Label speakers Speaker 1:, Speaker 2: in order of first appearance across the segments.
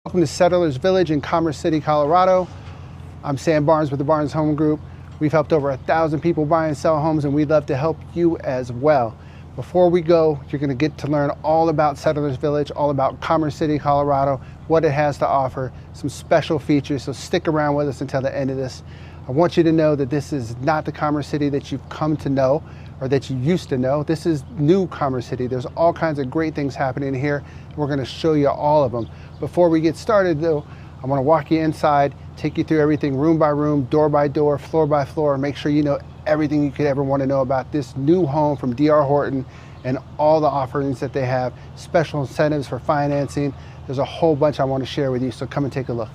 Speaker 1: Welcome to Settlers Village in Commerce City, Colorado. I'm Sam Barnes with the Barnes Home Group. We've helped over 1,000 people buy and sell homes, and we'd love to help you as well. Before we go, you're going to get to learn all about Settlers Village, all about Commerce City, Colorado, what it has to offer, some special features, so stick around with us until the end of this. I want you to know that this is not the Commerce City that you've come to know or that you used to know. This is new Commerce City. There's all kinds of great things happening here. We're going to show you all of them. Before we get started though, I want to walk you inside, take you through everything room by room, door by door, floor by floor, make sure you know everything you could ever want to know about this new home from D.R. Horton and all the offerings that they have, special incentives for financing. There's a whole bunch I want to share with you, so come and take a look.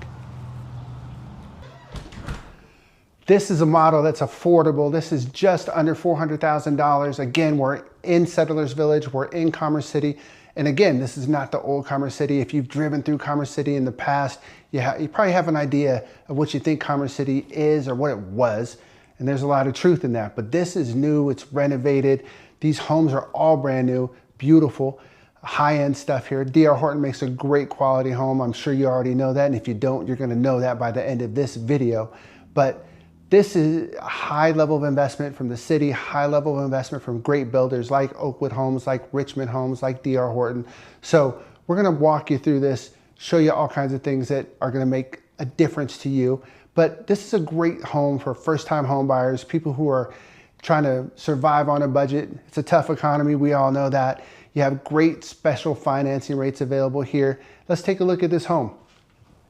Speaker 1: This is a model that's affordable. This is just under $400,000. Again, we're in Settlers Village, we're in Commerce City. And again, this is not the old Commerce City. If you've driven through Commerce City in the past, you probably have an idea of what you think Commerce City is or what it was. And there's a lot of truth in that. But this is new, it's renovated. These homes are all brand new, beautiful, high-end stuff here. D.R. Horton makes a great quality home. I'm sure you already know that. And if you don't, you're gonna know that by the end of this video. But this is a high level of investment from the city, high level of investment from great builders like Oakwood Homes, like Richmond Homes, like D.R. Horton. So we're gonna walk you through this, show you all kinds of things that are gonna make a difference to you. But this is a great home for first-time home buyers, people who are trying to survive on a budget. It's a tough economy, we all know that. You have great special financing rates available here. Let's take a look at this home.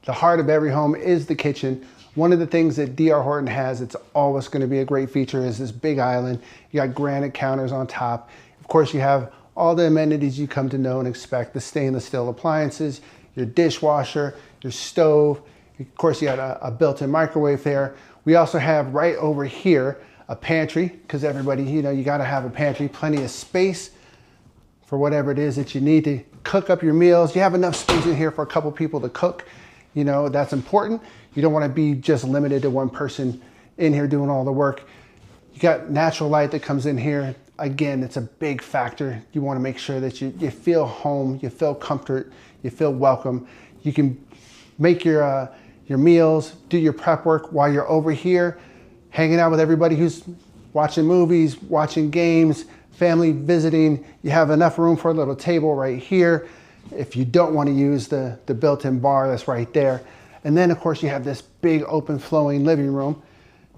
Speaker 1: The heart of every home is the kitchen. One of the things that D.R. Horton has, it's always going to be a great feature, is this big island. You got granite counters on top. Of course, you have all the amenities you come to know and expect, the stainless steel appliances, your dishwasher, your stove. Of course, you got a built-in microwave there. We also have right over here a pantry, because everybody, you got to have a pantry, plenty of space for whatever it is that you need to cook up your meals. You have enough space in here for a couple people to cook. That's important. You don't want to be just limited to one person in here doing all the work. You got natural light that comes in here. Again, it's a big factor. You want to make sure that you feel home, you feel comfort, you feel welcome. You can make your meals, do your prep work while you're over here, hanging out with everybody who's watching movies, watching games, family visiting. You have enough room for a little table right here if you don't want to use the built-in bar that's right there. And then of course you have this big open flowing living room,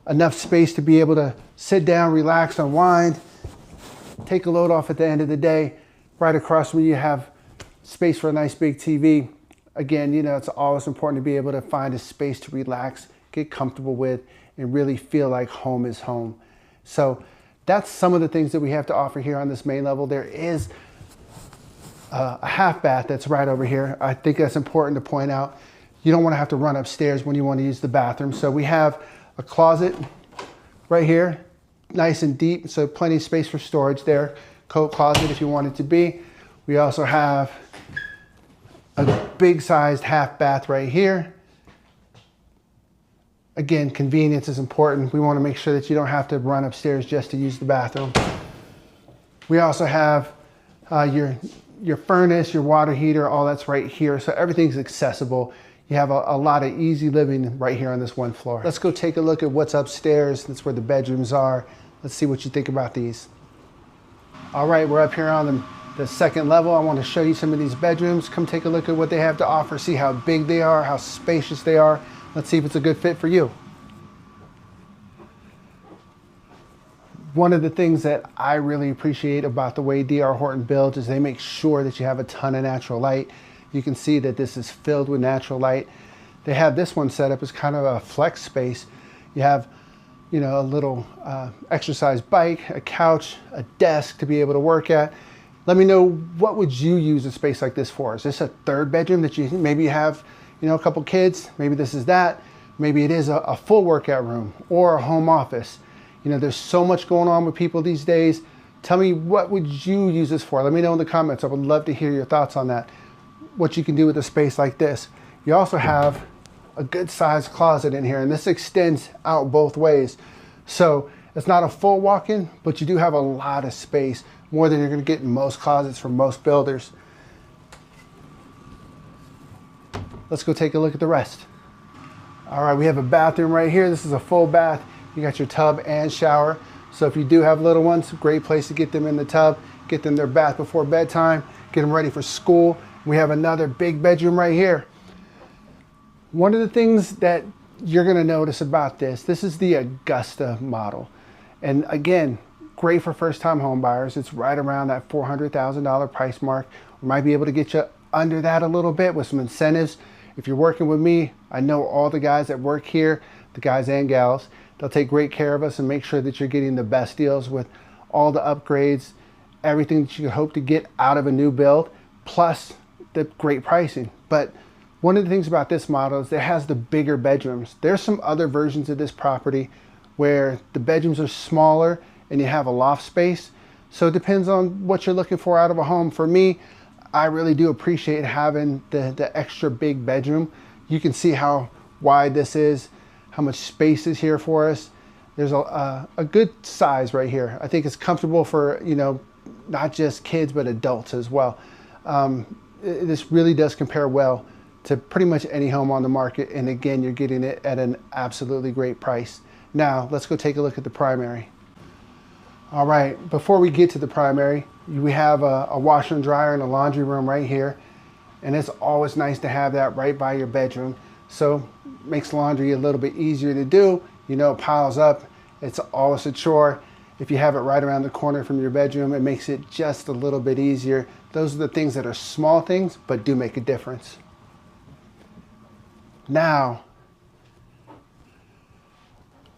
Speaker 1: enough space to be able to sit down, relax, unwind, take a load off at the end of the day. Right across from you have space for a nice big TV. Again, it's always important to be able to find a space to relax, get comfortable with, and really feel like home is home. So that's some of the things that we have to offer here on this main level. There is a half bath that's right over here. I think that's important to point out. You don't want to have to run upstairs when you want to use the bathroom. So we have a closet right here, nice and deep, so plenty of space for storage there. Coat closet if you want it to be. We also have a big sized half bath right here. Again, convenience is important. We want to make sure that you don't have to run upstairs just to use the bathroom. We also have your furnace, your water heater, all that's right here. So everything's accessible. You have a lot of easy living right here on this one floor. Let's go take a look at what's upstairs. That's where the bedrooms are. Let's see what you think about these. All right, we're up here on the second level. I want to show you some of these bedrooms. Come take a look at what they have to offer, see how big they are, how spacious they are. Let's see if it's a good fit for you. One of the things that I really appreciate about the way D.R. Horton builds is they make sure that you have a ton of natural light. You can see that this is filled with natural light. They have this one set up as kind of a flex space. You have, a little exercise bike, a couch, a desk to be able to work at. Let me know, what would you use a space like this for? Is this a third bedroom that you maybe have, a couple kids? Maybe this is that. Maybe it is a full workout room or a home office. There's so much going on with people these days. Tell me, what would you use this for? Let me know in the comments. I would love to hear your thoughts on that. What you can do with a space like this. You also have a good sized closet in here, and this extends out both ways. So it's not a full walk-in, but you do have a lot of space, more than you're going to get in most closets from most builders. let's go take a look at the rest. All right, we have a bathroom right here. This is a full bath. You got your tub and shower. So if you do have little ones, great place to get them in the tub, get them their bath before bedtime, get them ready for school. We have another big bedroom right here. One of the things that you're gonna notice about this is the Augusta model. And again, great for first-time home buyers. It's right around that $400,000 price mark. We might be able to get you under that a little bit with some incentives. If you're working with me, I know all the guys that work here, the guys and gals, they'll take great care of us and make sure that you're getting the best deals with all the upgrades, everything that you could hope to get out of a new build, plus the great pricing. But one of the things about this model is it has the bigger bedrooms. There's some other versions of this property where the bedrooms are smaller and you have a loft space. So it depends on what you're looking for out of a home. For me, I really do appreciate having the extra big bedroom. You can see how wide this is, how much space is here for us. There's a good size right here. I think it's comfortable for, you know, not just kids, but adults as well. This really does compare well to pretty much any home on the market. And again, you're getting it at an absolutely great price. Now, let's go take a look at the primary. All right, before we get to the primary, we have a washer and dryer and a laundry room right here. And it's always nice to have that right by your bedroom. So makes laundry a little bit easier to do. You know, it piles up. It's always a chore. If you have it right around the corner from your bedroom, it makes it just a little bit easier. Those are the things that are small things, but do make a difference. Now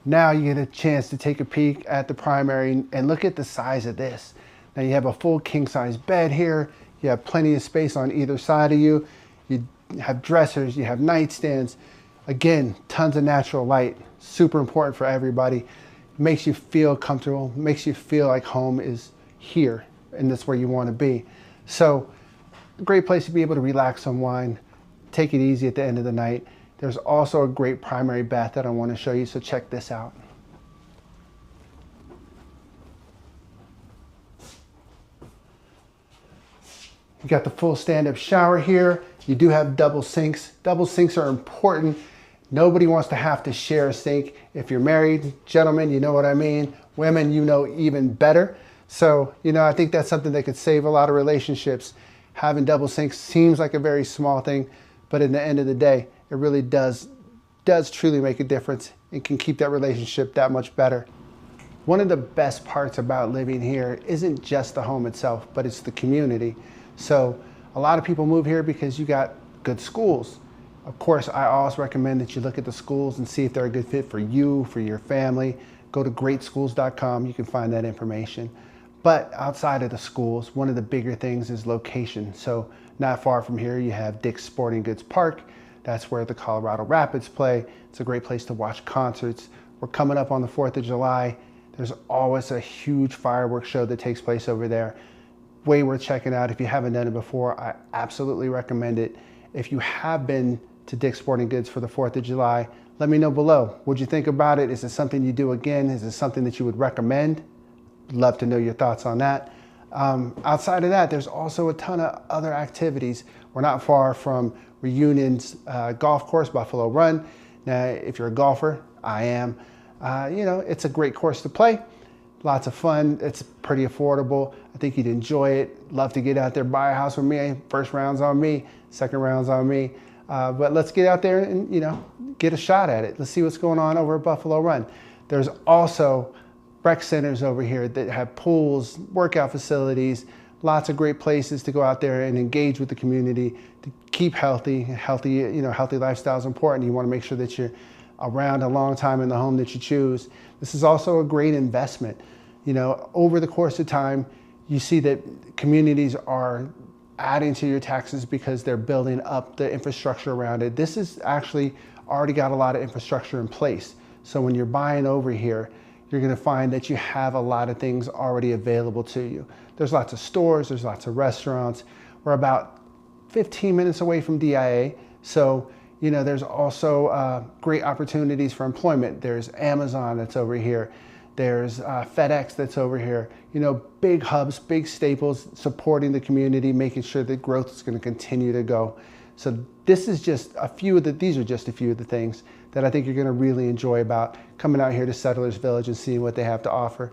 Speaker 1: you get a chance to take a peek at the primary and look at the size of this. Now you have a full king size bed here. You have plenty of space on either side of you. You have dressers, you have nightstands. Again, tons of natural light, super important for everybody. Makes you feel comfortable, makes you feel like home is here and that's where you want to be. So a great place to be able to relax, unwind, take it easy at the end of the night. There's also a great primary bath that I want to show you, so check this out. You got the full stand-up shower here. You do have double sinks. Double sinks are important. Nobody wants to have to share a sink. If you're married, gentlemen, you know what I mean. Women, you know even better. So, you know, I think that's something that could save a lot of relationships. Having double sinks seems like a very small thing, but at the end of the day, it really does truly make a difference and can keep that relationship that much better. One of the best parts about living here isn't just the home itself, but it's the community. So a lot of people move here because you got good schools. Of course, I always recommend that you look at the schools and see if they're a good fit for you, for your family. Go to greatschools.com, you can find that information. But outside of the schools, one of the bigger things is location. So not far from here, you have Dick's Sporting Goods Park. That's where the Colorado Rapids play. It's a great place to watch concerts. We're coming up on the 4th of July. There's always a huge fireworks show that takes place over there. Way worth checking out. If you haven't done it before, I absolutely recommend it. If you have been to Dick's Sporting Goods for the 4th of July, let me know below. What'd you think about it? Is it something you do again? Is it something that you would recommend? Love to know your thoughts on that. Outside of that, there's also a ton of other activities. We're not far from Reunion's golf course, Buffalo Run. Now, if you're a golfer, I am. You know, it's a great course to play. Lots of fun. It's pretty affordable. I think you'd enjoy it. Love to get out there, buy a house with me. First round's on me, second round's on me. But let's get out there and, you know, get a shot at it. Let's see what's going on over at Buffalo Run. There's also rec centers over here that have pools, workout facilities, lots of great places to go out there and engage with the community to keep healthy. You know, healthy lifestyle is important. You want to make sure that you're around a long time in the home that you choose. This is also a great investment. You know, over the course of time, you see that communities are adding to your taxes because they're building up the infrastructure around it. This is actually already got a lot of infrastructure in place. So when you're buying over here, you're going to find that you have a lot of things already available to you. There's lots of stores, there's lots of restaurants. We're about 15 minutes away from DIA. So, you know, there's also great opportunities for employment. There's Amazon that's over here. There's FedEx that's over here. You know, big hubs, big staples supporting the community, making sure that growth is going to continue to go. So this is just a few of these are just a few of the things that I think you're gonna really enjoy about coming out here to Settlers Village and seeing what they have to offer.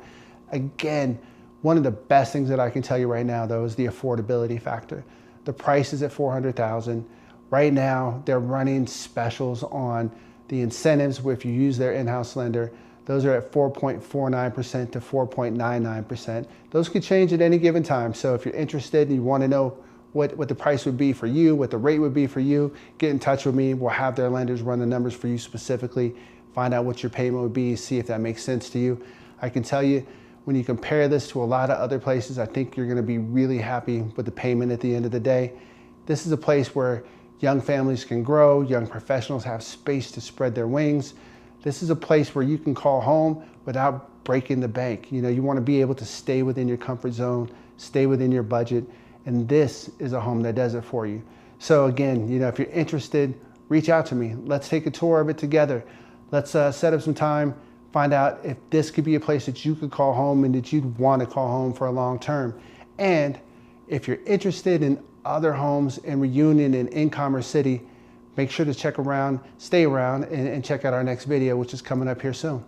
Speaker 1: Again, one of the best things that I can tell you right now though is the affordability factor. The price is at $400,000. Right now, they're running specials on the incentives where if you use their in-house lender, those are at 4.49% to 4.99%. Those could change at any given time. So if you're interested and you want to know what the price would be for you, what the rate would be for you, get in touch with me. We'll have their lenders run the numbers for you specifically, find out what your payment would be, see if that makes sense to you. I can tell you, when you compare this to a lot of other places, I think you're going to be really happy with the payment at the end of the day. This is a place where young families can grow, young professionals have space to spread their wings. This is a place where you can call home without breaking the bank. You know, you want to be able to stay within your comfort zone, stay within your budget, and this is a home that does it for you. So again, you know, if you're interested, reach out to me. Let's take a tour of it together. Let's set up some time, find out if this could be a place that you could call home and that you'd want to call home for a long term. And if you're interested in other homes in Reunion and in Commerce City, make sure to stay around and check out our next video, which is coming up here soon.